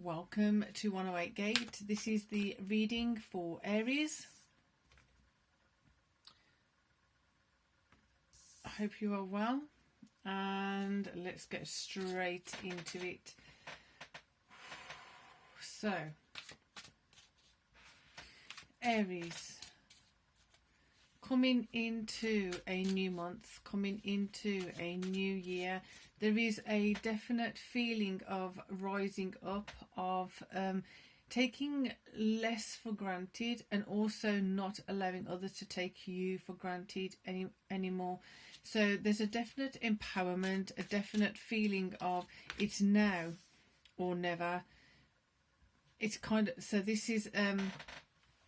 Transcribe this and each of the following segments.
Welcome to 108 Gate. This is the reading for Aries. I hope you are well, and let's get straight into it. So, Aries, coming into a new month, coming into a new year, there is a definite feeling of rising up, of taking less for granted, and also not allowing others to take you for granted anymore. So there's a definite empowerment, a definite feeling of it's now or never. It's kind of, so this is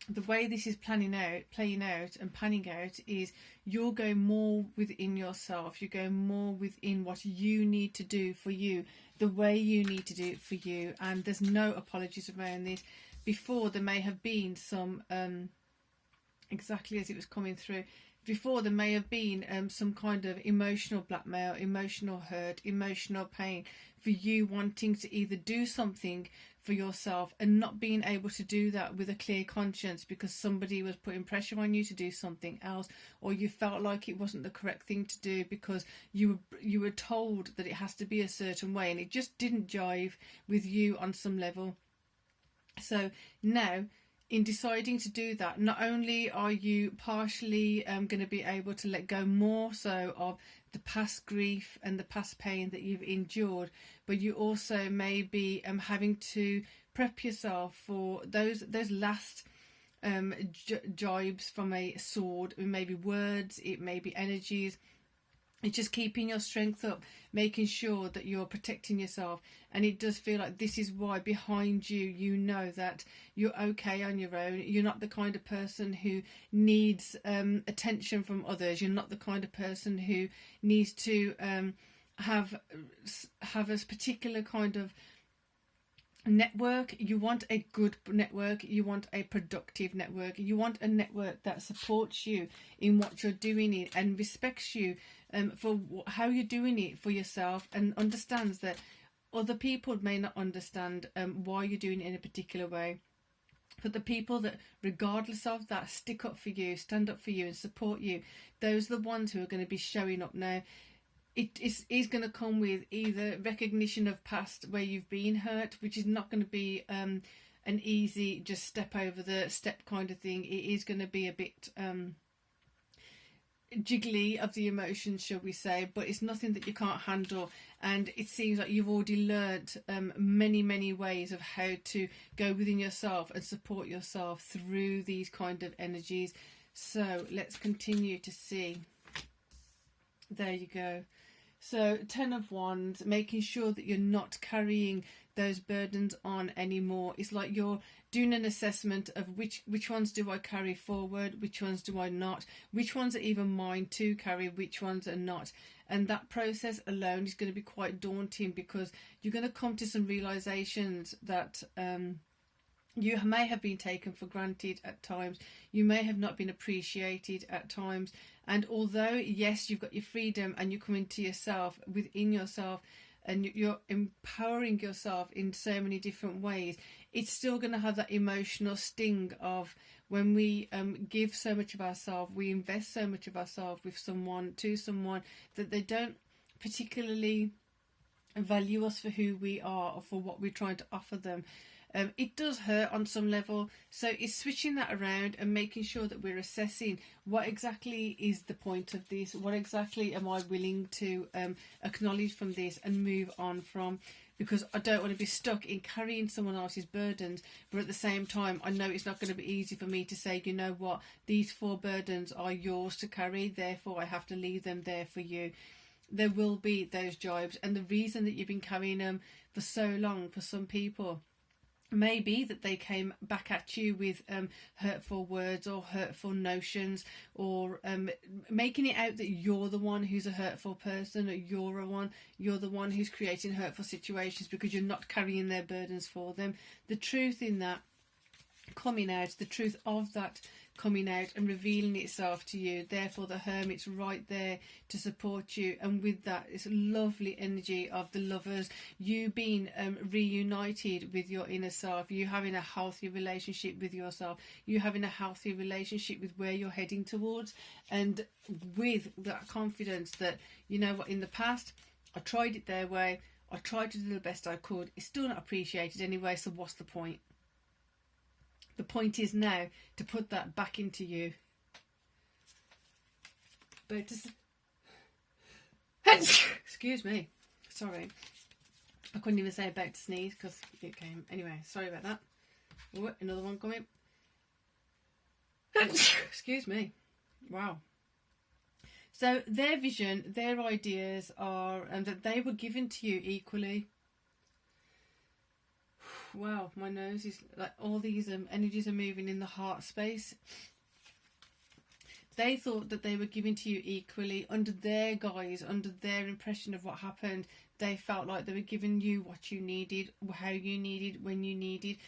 the way this is playing out and panning out is you're going more within yourself. You're going more within what you need to do for you, the way you need to do it for you, and there's no apologies around this. Before, there may have been some exactly as it was coming through. Before, there may have been some kind of emotional blackmail, emotional hurt, emotional pain for you wanting to either do something for yourself and not being able to do that with a clear conscience because somebody was putting pressure on you to do something else, or you felt like it wasn't the correct thing to do because you were told that it has to be a certain way and it just didn't jive with you on some level. So now, in deciding to do that, not only are you partially going to be able to let go more so of the past grief and the past pain that you've endured, but you also may be having to prep yourself for those last jibes from a sword. It may be words, it may be energies. It's just keeping your strength up, making sure that you're protecting yourself. And it does feel like this is why behind you, you know that you're okay on your own. You're not the kind of person who needs attention from others. You're not the kind of person who needs to have a particular kind of network. You want a good network, you want a productive network, you want a network that supports you in what you're doing and respects you for how you're doing it for yourself, and understands that other people may not understand why you're doing it in a particular way, but the people that, regardless of that, stick up for you, stand up for you and support you, those are the ones who are going to be showing up now. It is going to come with either recognition of past where you've been hurt, which is not going to be an easy just step over the step kind of thing. It is going to be a bit jiggly of the emotions, shall we say, but it's nothing that you can't handle. And it seems like you've already learnt many ways of how to go within yourself and support yourself through these kind of energies. So let's continue to see. There you go. So 10 of Wands, making sure that you're not carrying those burdens on anymore. It's like you're doing an assessment of which ones do I carry forward, which ones do I not, which ones are even mine to carry, which ones are not. And that process alone is going to be quite daunting because you're going to come to some realizations that you may have been taken for granted at times. You may have not been appreciated at times. And although, yes, you've got your freedom and you come into yourself, within yourself, and you're empowering yourself in so many different ways, it's still going to have that emotional sting of when we give so much of ourselves, we invest so much of ourselves with someone, to someone, that they don't particularly value us for who we are or for what we're trying to offer them. It does hurt on some level, so it's switching that around and making sure that we're assessing what exactly is the point of this, what exactly am I willing to acknowledge from this and move on from, because I don't want to be stuck in carrying someone else's burdens, but at the same time I know it's not going to be easy for me to say, you know what, these 4 burdens are yours to carry, therefore I have to leave them there for you. There will be those jibes, and the reason that you've been carrying them for so long for some people maybe that they came back at you with hurtful words or hurtful notions, or making it out that you're the one who's a hurtful person, or you're the one who's creating hurtful situations because you're not carrying their burdens for them. The truth in that, coming out, the truth of that coming out and revealing itself to you. Therefore the Hermit's right there to support you, and with that, it's lovely energy of the Lovers, you being reunited with your inner self, you having a healthy relationship with yourself, you having a healthy relationship with where you're heading towards, and with that confidence that, you know what, in the past I tried it their way, I tried to do the best I could, it's still not appreciated anyway, so what's the point? The point is now to put that back into you. But excuse me, sorry, I couldn't even say about to sneeze because it came. Anyway, sorry about that. Oh, another one coming. Excuse me. Wow. So their vision, their ideas are, and that they were given to you equally. Wow, my nose is like, all these energies are moving in the heart space. They thought that they were given to you equally under their guise, under their impression of what happened. They felt like they were giving you what you needed, how you needed, when you needed,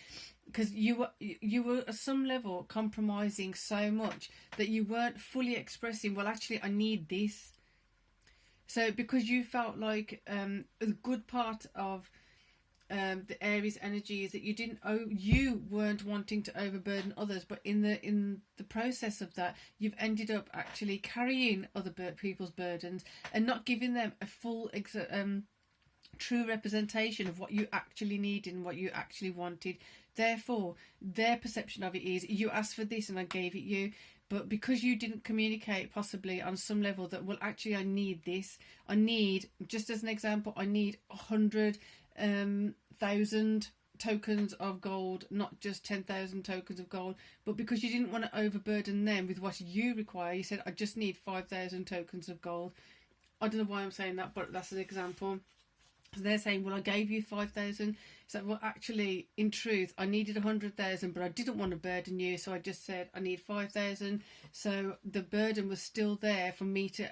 because you were at some level compromising so much that you weren't fully expressing, well, actually I need this. So because you felt like a good part of the Aries energy is that you weren't wanting to overburden others, but in the process of that, you've ended up actually carrying other people's burdens and not giving them a full true representation of what you actually needed and what you actually wanted. Therefore, their perception of it is, you asked for this and I gave it you, but because you didn't communicate possibly on some level that, well, actually I need this, I need, just as an example, I need 100,000 tokens of gold, not just 10,000 tokens of gold. But because you didn't want to overburden them with what you require, you said, I just need 5,000 tokens of gold. I don't know why I'm saying that, but that's an example. So they're saying, well, I gave you 5,000. So, well, actually, in truth, I needed 100,000, but I didn't want to burden you. So I just said, I need 5,000. So the burden was still there for me to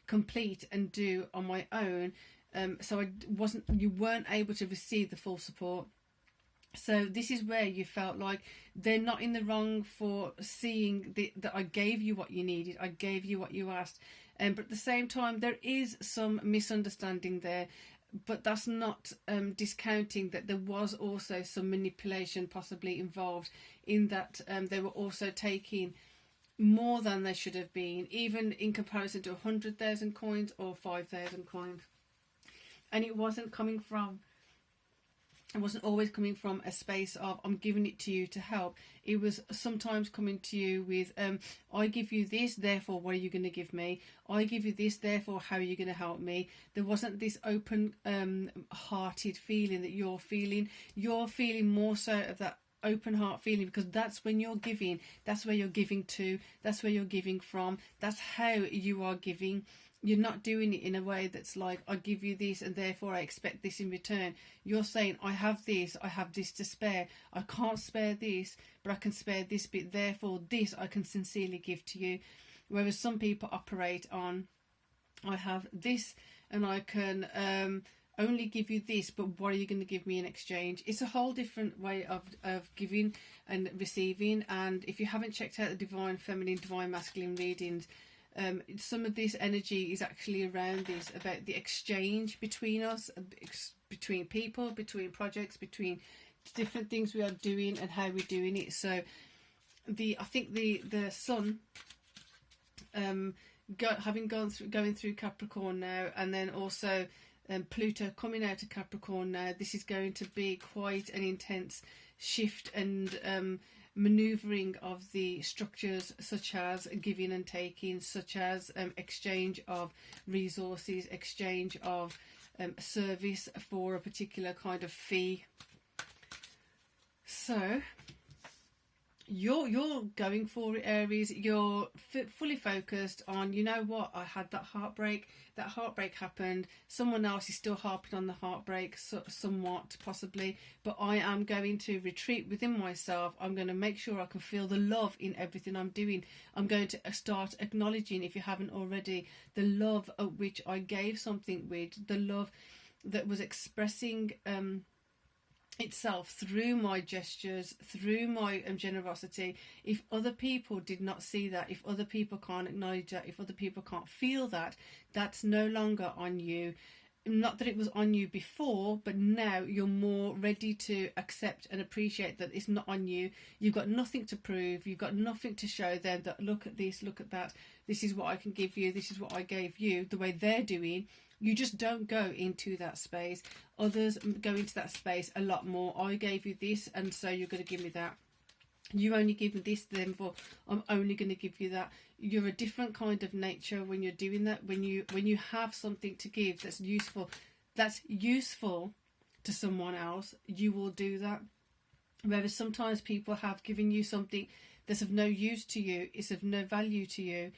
complete and do on my own. So you weren't able to receive the full support. So this is where you felt like they're not in the wrong for seeing that I gave you what you needed, I gave you what you asked. But at the same time, there is some misunderstanding there, but that's not discounting that there was also some manipulation possibly involved in that. They were also taking more than they should have been, even in comparison to 100,000 coins or 5,000 coins. And it wasn't always coming from a space of, I'm giving it to you to help. It was sometimes coming to you with, I give you this, therefore what are you going to give me? I give you this, therefore how are you going to help me? There wasn't this open hearted feeling that you're feeling. You're feeling more so of that open heart feeling, because that's when you're giving, that's where you're giving to, that's where you're giving from, that's how you are giving. You're not doing it in a way that's like, I give you this and therefore I expect this in return. You're saying, I have this to spare. I can't spare this, but I can spare this bit. Therefore, this I can sincerely give to you. Whereas some people operate on, I have this and I can only give you this, but what are you going to give me in exchange? It's a whole different way of giving and receiving. And if you haven't checked out the Divine Feminine, Divine Masculine readings, some of this energy is actually around this, about the exchange between us, between people, between projects, between different things we are doing and how we're doing it. So I think the sun going through Capricorn now, and then also Pluto coming out of Capricorn now, this is going to be quite an intense shift and manoeuvring of the structures, such as giving and taking, such as exchange of resources, exchange of service for a particular kind of fee. So you're going for it, Aries. You're fully focused on, you know what, I had that heartbreak happened, someone else is still harping on the heartbreak, somewhat possibly, but I am going to retreat within myself. I'm going to make sure I can feel the love in everything I'm doing. I'm going to start acknowledging, if you haven't already, the love at which I gave something with, the love that was expressing itself through my gestures, through my generosity. If other people did not see that, if other people can't acknowledge that, if other people can't feel that, that's no longer on you. Not that it was on you before, but now you're more ready to accept and appreciate that it's not on you. You've got nothing to prove, you've got nothing to show them that look at this, look at that, this is what I can give you, this is what I gave you, the way they're doing. You just don't go into that space. Others go into that space a lot more. I gave you this, and so you're going to give me that. You only give me this, therefore I'm only going to give you that. You're a different kind of nature when you're doing that. When you have something to give that's useful to someone else, you will do that. Whereas sometimes people have given you something that's of no use to you, it's of no value to you.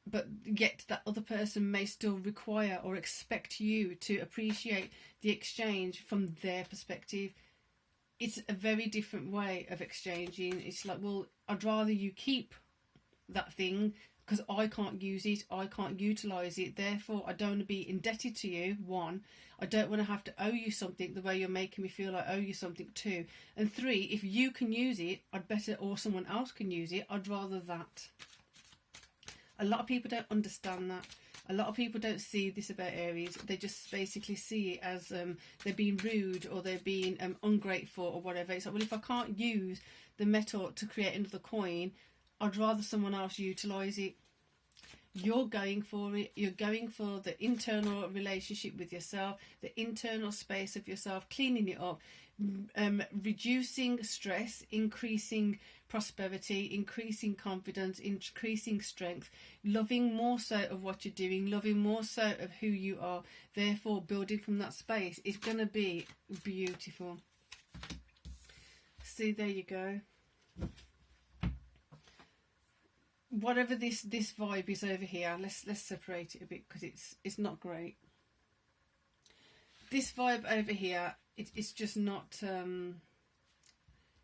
But yet that other person may still require or expect you to appreciate the exchange from their perspective. It's a very different way of exchanging. It's like, well, I'd rather you keep that thing because I can't use it, I can't utilise it, therefore I don't want to be indebted to you. One, I don't want to have to owe you something the way you're making me feel I owe you something. Two, and three, if you can use it, I'd better, or someone else can use it, I'd rather that. A lot of people don't understand that. A lot of people don't see this about Aries. They just basically see it as they're being rude or they're being ungrateful or whatever. It's like, well, if I can't use the metal to create another coin, I'd rather someone else utilise it. You're going for it. You're going for the internal relationship with yourself, the internal space of yourself, cleaning it up, reducing stress, increasing prosperity, increasing confidence, increasing strength, loving more so of what you're doing, loving more so of who you are, therefore building from that space is going to be beautiful. See, there you go. Whatever this vibe is over here, let's separate it a bit because it's not great. This vibe over here, it's just not.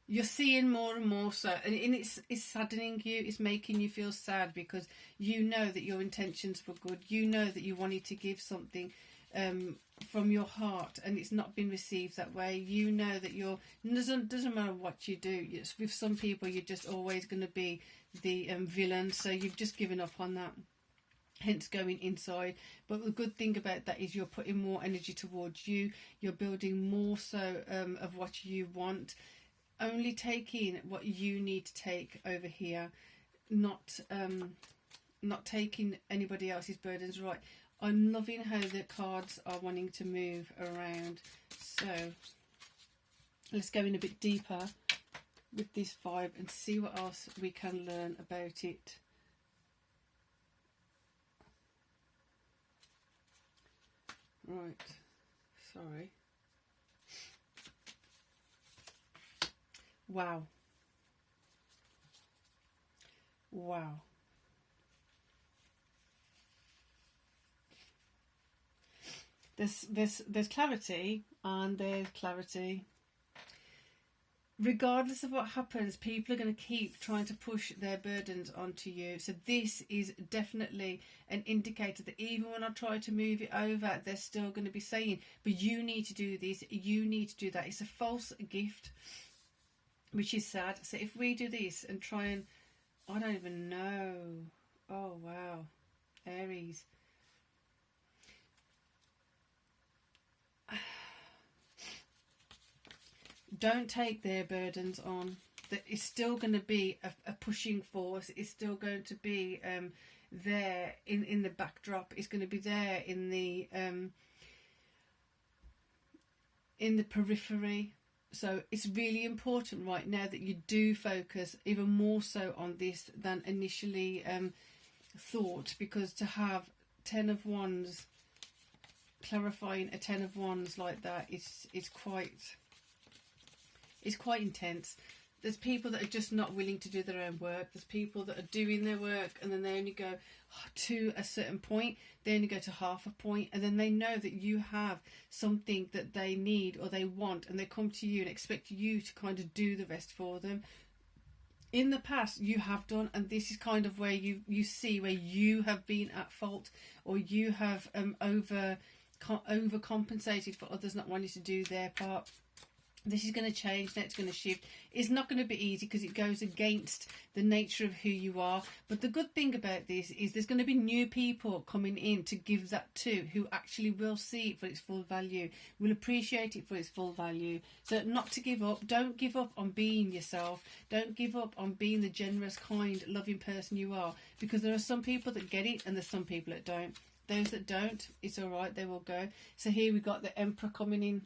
You're seeing more and more so, and it's saddening you. It's making you feel sad because you know that your intentions were good. You know that you wanted to give something from your heart, and it's not been received that way. You know that doesn't matter what you do. With some people, you're just always going to be the villain, so you've just given up on that, hence going inside. But the good thing about that is you're putting more energy towards you. You're building more so of what you want, only taking what you need to take over here, not taking anybody else's burdens. Right, I'm loving how the cards are wanting to move around, so let's go in a bit deeper with this vibe and see what else we can learn about it. Right, sorry. Wow. Wow. There's clarity and there's clarity. Regardless of what happens, people are going to keep trying to push their burdens onto you. So this is definitely an indicator that even when I try to move it over, they're still going to be saying, but you need to do this, you need to do that. It's a false gift, which is sad. So if we do this and try and, I don't even know. Oh, wow. Aries. Don't take their burdens on. That it's still going to be a pushing force. It's still going to be there in the backdrop. It's going to be there in the periphery. So it's really important right now that you do focus even more so on this than initially thought, because to have 10 of Wands, clarifying a 10 of Wands like that is quite intense. There's people that are just not willing to do their own work. There's people that are doing their work and then they only go to a certain point. They only go to half a point, and then they know that you have something that they need or they want, and they come to you and expect you to kind of do the rest for them. In the past, you have done, and this is kind of where you see where you have been at fault, or you have overcompensated for others not wanting to do their part. This is going to change, that's going to shift. It's not going to be easy because it goes against the nature of who you are. But the good thing about this is there's going to be new people coming in to give that to, who actually will see it for its full value, will appreciate it for its full value. So not to give up. Don't give up on being yourself. Don't give up on being the generous, kind, loving person you are. Because there are some people that get it and there's some people that don't. Those that don't, it's all right, they will go. So here we got the Emperor coming in.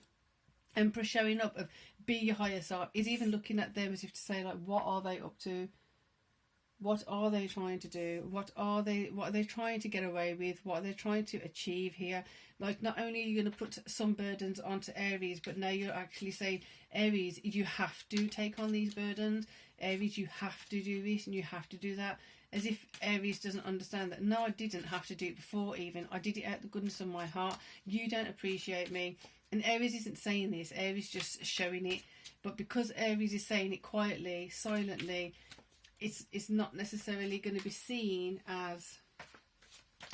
Emperor showing up of be your higher self. Is even looking at them as if to say, like, what are they up to? What are they trying to do? What are they trying to get away with? What are they trying to achieve here? Like, not only are you going to put some burdens onto Aries, but now you're actually saying, Aries, you have to take on these burdens. Aries, you have to do this and you have to do that. As if Aries doesn't understand that, no, I didn't have to do it before even. I did it out of the goodness of my heart. You don't appreciate me. And Aries isn't saying this, Aries just showing it. But because Aries is saying it quietly, silently, it's not necessarily going to be seen as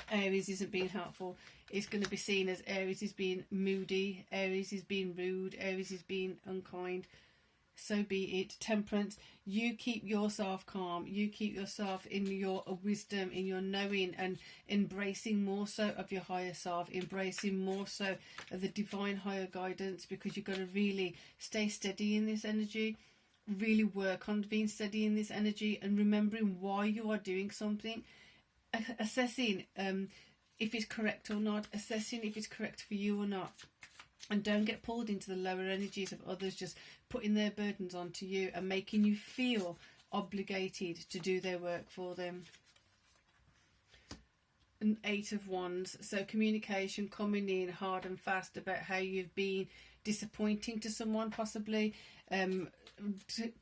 Aries isn't being helpful. It's going to be seen as Aries is being moody, Aries is being rude, Aries is being unkind. So be it. Temperance, you keep yourself calm, you keep yourself in your wisdom, in your knowing, and embracing more so of your higher self, embracing more so of the divine higher guidance, because you've got to really stay steady in this energy, really work on being steady in this energy, and remembering why you are doing something, assessing if it's correct or not, assessing if it's correct for you or not. And don't get pulled into the lower energies of others just putting their burdens onto you and making you feel obligated to do their work for them. An 8 of Wands. So communication coming in hard and fast about how you've been disappointing to someone possibly.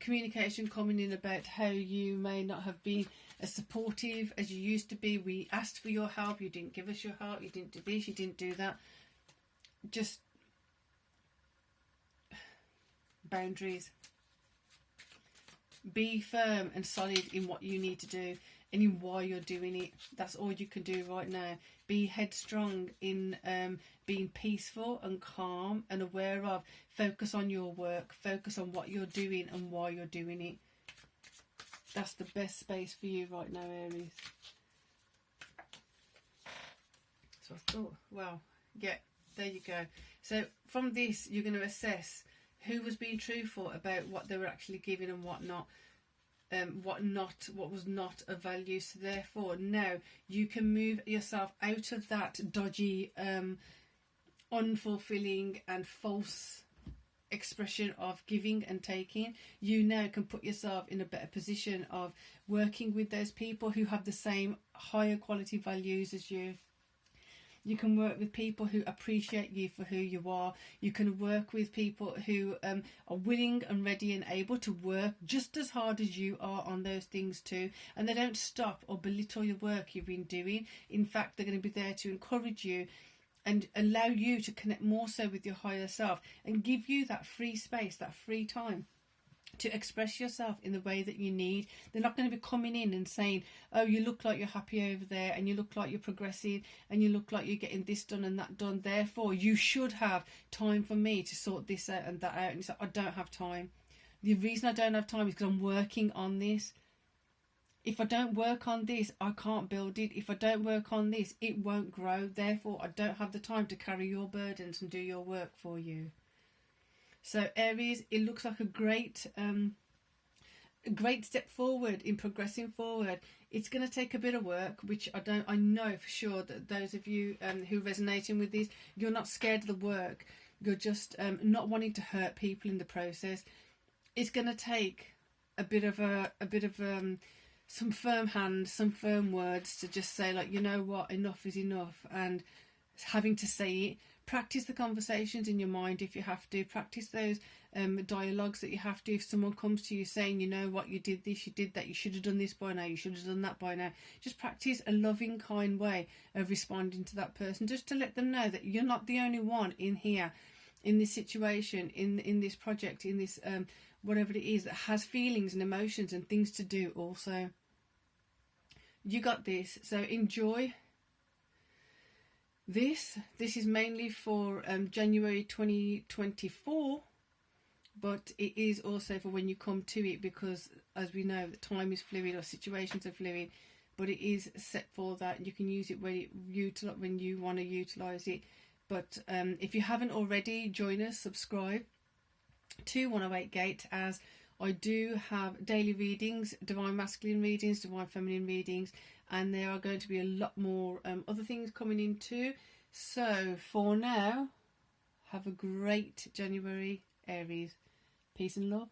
Communication coming in about how you may not have been as supportive as you used to be. We asked for your help, you didn't give us your help, you didn't do this, you didn't do that. Just boundaries. Be firm and solid in what you need to do and in why you're doing it. That's all you can do right now. Be headstrong in being peaceful and calm and aware of. Focus on your work. Focus on what you're doing and why you're doing it. That's the best space for you right now, Aries. So I thought, well, yeah, there you go. So from this, you're going to assess who was being truthful about what they were actually giving and what not, what was not of value. So therefore, now you can move yourself out of that dodgy, unfulfilling and false expression of giving and taking. You now can put yourself in a better position of working with those people who have the same higher quality values as you. You can work with people who appreciate you for who you are. You can work with people who are willing and ready and able to work just as hard as you are on those things too. And they don't stop or belittle your work you've been doing. In fact, they're going to be there to encourage you and allow you to connect more so with your higher self and give you that free space, that free time to express yourself in the way that you need. They're not going to be coming in and saying, oh, you look like you're happy over there and you look like you're progressing and you look like you're getting this done and that done, therefore you should have time for me to sort this out and that out. And it's like, I don't have time. The reason I don't have time is because I'm working on this. If I don't work on this, I can't build it. If I don't work on this, it won't grow. Therefore, I don't have the time to carry your burdens and do your work for you. So Aries, it looks like a great step forward in progressing forward. It's going to take a bit of work, which I know for sure that those of you who are resonating with this, you're not scared of the work. You're just not wanting to hurt people in the process. It's going to take a bit of some firm hands, some firm words to just say, like, you know what, enough is enough, and having to say it. Practice the conversations in your mind if you have to. Practice those dialogues that you have to. If someone comes to you saying, you know what, you did this, you did that, you should have done this by now, you should have done that by now. Just practice a loving, kind way of responding to that person, just to let them know that you're not the only one in here, in this situation, in this project, in this whatever it is, that has feelings and emotions and things to do also. You got this. So enjoy. This is mainly for January 2024, but it is also for when you come to it, because as we know, the time is fluid or situations are fluid, but it is set for that. You can use it when you want to utilize it. But if you haven't already, join us, subscribe to 108 Gate, as I do have daily readings, divine masculine readings, divine feminine readings, and there are going to be a lot more other things coming in too. So for now, have a great January, Aries. Peace and love.